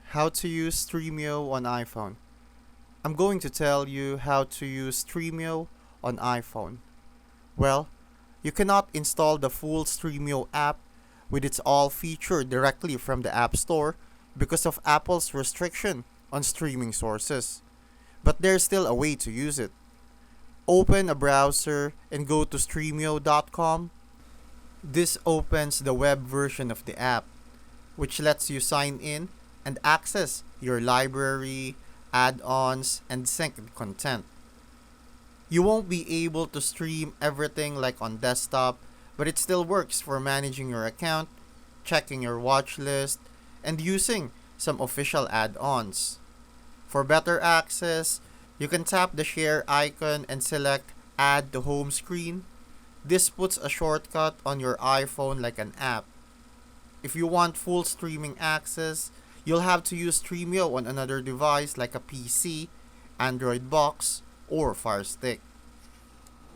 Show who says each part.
Speaker 1: How to use Stremio on iPhone. I'm going to tell you how to use Stremio on iPhone. Well, you cannot install the full Stremio app with its all feature directly from the App Store because of Apple's restriction on streaming sources. But there's still a way to use it. Open a browser and go to stremio.com. This opens the web version of the app, which lets you sign in and access your library, add-ons, and synced content. You won't be able to stream everything like on desktop, but it still works for managing your account, checking your watch list, and using some official add-ons. For better access, you can tap the share icon and select Add to Home Screen. This puts a shortcut on your iPhone like an app. If you want full streaming access, you'll have to use Stremio on another device like a PC, Android box, or Fire Stick.